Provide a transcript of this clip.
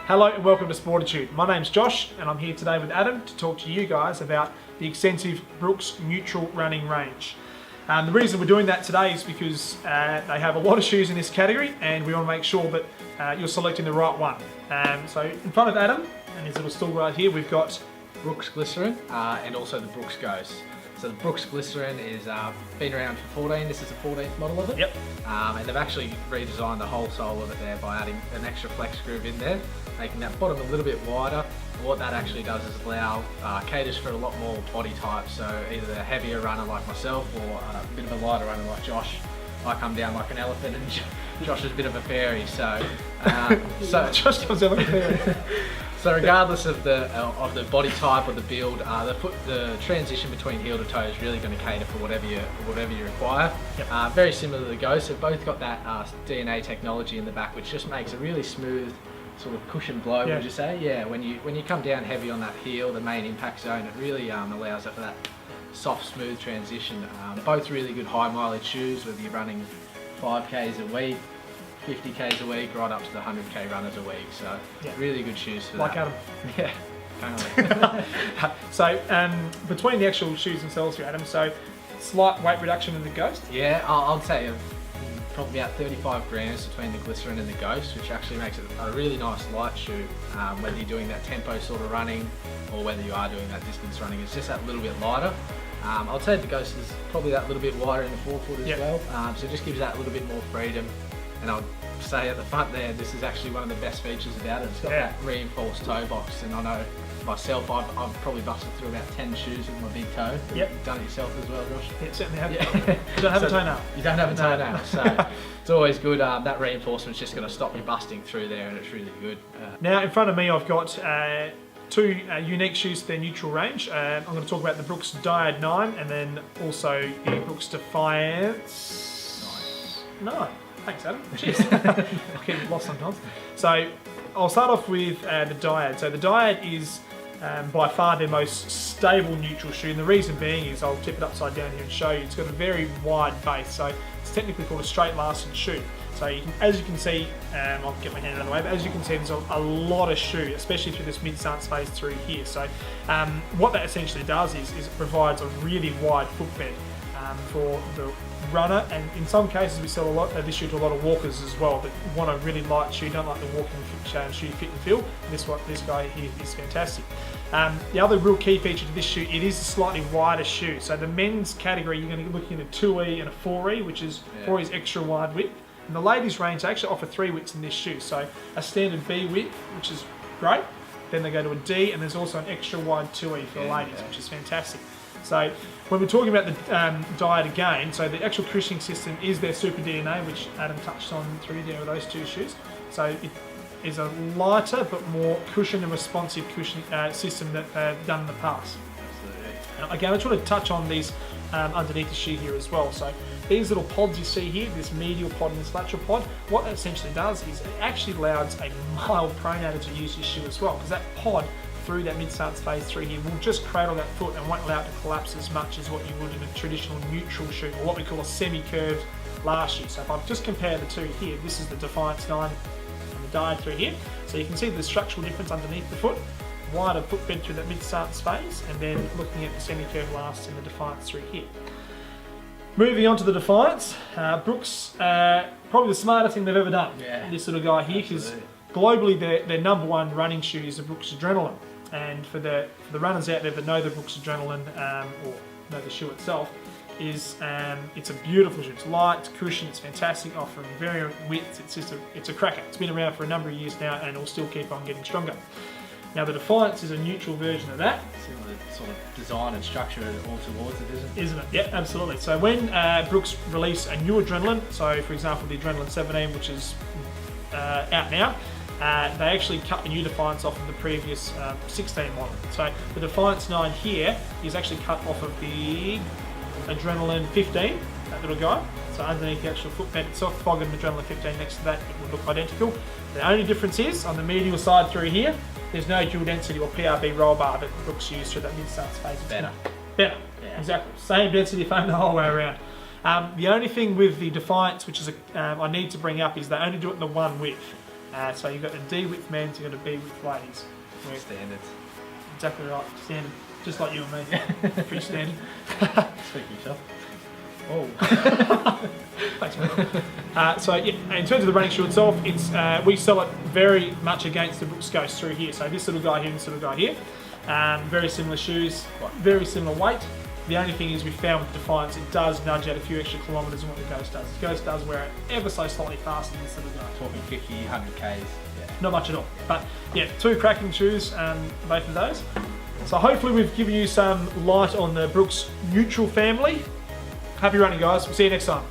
Hello and welcome to Sportitude. My name's Josh and I'm here today with Adam to talk to you guys about the extensive Brooks neutral running range. The reason we're doing that today is because they have a lot of shoes in this category and we want to make sure that you're selecting the right one. So in front of Adam, and his little stool right here, we've got Brooks Glycerin and also the Brooks Ghost. So the Brooks Glycerin is been around for 14. This is the 14th model of it. Yep. And they've actually redesigned the whole sole of it there by adding an extra flex groove in there, making that bottom a little bit wider. And what that actually does is allow caters for a lot more body types. So either a heavier runner like myself or a bit of a lighter runner like Josh. I come down like an elephant and Josh is a bit of a fairy. So Josh comes down like a fairy. So regardless of the body type or the build, the transition between heel to toe is really going to cater for whatever you require. Yep. Very similar to the Ghost. They've both got that DNA technology in the back, which just makes a really smooth sort of cushion blow. Yeah. Would you say? Yeah. When you come down heavy on that heel, the main impact zone, it really allows it for that soft, smooth transition. Both really good high mileage shoes, whether you're running 5Ks a week, 50Ks a week, right up to the 100K runners a week. So yeah, really good shoes for like that. Adam. Yeah. So between the actual shoes themselves here, Adam, so slight weight reduction in the Ghost? Yeah, I'd say probably about 35 grams between the Glycerin and the Ghost, which actually makes it a really nice light shoe, whether you're doing that tempo sort of running or whether you are doing that distance running. It's just that little bit lighter. I'd say the Ghost is probably that little bit wider in the forefoot as well, so it just gives that a little bit more freedom. And I'd say at the front there, this is actually one of the best features about it. It's got that reinforced toe box, and I know myself, I've probably busted through about 10 shoes with my big toe. Yep. You've done it yourself as well, Josh? Yeah, certainly have. Yeah. You don't have a toenail. You don't have a toenail, so it's always good. That reinforcement's just going to stop you busting through there, and it's really good. Now in front of me I've got two unique shoes to their neutral range. I'm going to talk about the Brooks Diad 9 and then also the Brooks Defiance 9. Thanks, Adam. Cheers. I get lost sometimes. So I'll start off with the Diad. So the Diad is by far their most stable neutral shoe, and the reason being is, I'll tip it upside down here and show you, it's got a very wide base, so it's technically called a straight lasted shoe. So as you can see, I'll get my hand out of the way, but as you can see there's a lot of shoe, especially through this mid-stance space through here. So what that essentially does is it provides a really wide footbed for the runner, and in some cases we sell a lot of this shoe to a lot of walkers as well that want a really light shoe, don't like the walking shoe fit and feel. This guy here is fantastic. The other real key feature to this shoe, it is a slightly wider shoe. So the men's category, you're going to be looking at a 2E and a 4E, which is 4E is extra wide width. And the ladies range, they actually offer 3 widths in this shoe. So a standard B width, which is great. Then they go to a D, and there's also an extra wide 2E for the ladies, which is fantastic. So when we're talking about the Diad again, so the actual cushioning system is their Super DNA, which Adam touched on through there with those two shoes. So it is a lighter but more cushion and responsive cushioning system that they've done in the past. Absolutely. Again, I just want to touch on these underneath the shoe here as well. So these little pods you see here, this medial pod and this lateral pod, what that essentially does is it actually allows a mild pronator to use your shoe as well, because that pod through that mid-stance space through here will just cradle that foot and won't allow it to collapse as much as what you would in a traditional neutral shoe, or what we call a semi-curved last shoe. So if I just compare the two here, this is the Defiance 9 and the Diad through here. So you can see the structural difference underneath the foot, wider footbed through that mid-stance space, and then looking at the semi-curved last in the Defiance through here. Moving on to the Defiance, Brooks, probably the smartest thing they've ever done. Yeah. This little guy here, because globally their number one running shoe is the Brooks Adrenaline. And for the runners out there that know the Brooks Adrenaline, or know the shoe itself, is it's a beautiful shoe. It's light, it's cushion, it's fantastic, offering variant widths. It's a cracker. It's been around for a number of years now, and it'll still keep on getting stronger. Now the Defiance is a neutral version of that. Similar sort of design and structure all towards it, isn't it? Yeah, absolutely. So when Brooks release a new Adrenaline, so for example the Adrenaline 17, which is out now, they actually cut the new Defiance off of the previous 16 model. So the Defiance 9 here is actually cut off of the Adrenaline 15, that little guy. So underneath the actual footbed itself, Fog and Adrenaline 15 next to that, it would look identical. The only difference is, on the medial side through here, there's no dual density or PRB roll bar that Brooks used through that mid-stance phase. Better. Yeah, exactly. Same density foam the whole way around. The only thing with the Defiance, which is I need to bring up, is they only do it in the one width. So you've got a D width men's, you've got a B width ladies. Standards. Exactly right, standard. Just like you and me. Pretty standard. Speak for yourself. Oh. Thanks, man. So yeah, in terms of the running shoe itself, it's we sell it very much against the Brooks Ghost through here. So this little guy here and this little guy here. Very similar shoes, very similar weight. The only thing is we found with Defiance, it does nudge out a few extra kilometres than what the Ghost does. The Ghost does wear it ever so slightly faster than this little guy. Talking 50, 100 Ks. Yeah. Not much at all. But yeah, 2 cracking shoes, both of those. So hopefully we've given you some light on the Brooks Neutral family. Happy running, guys. We'll see you next time.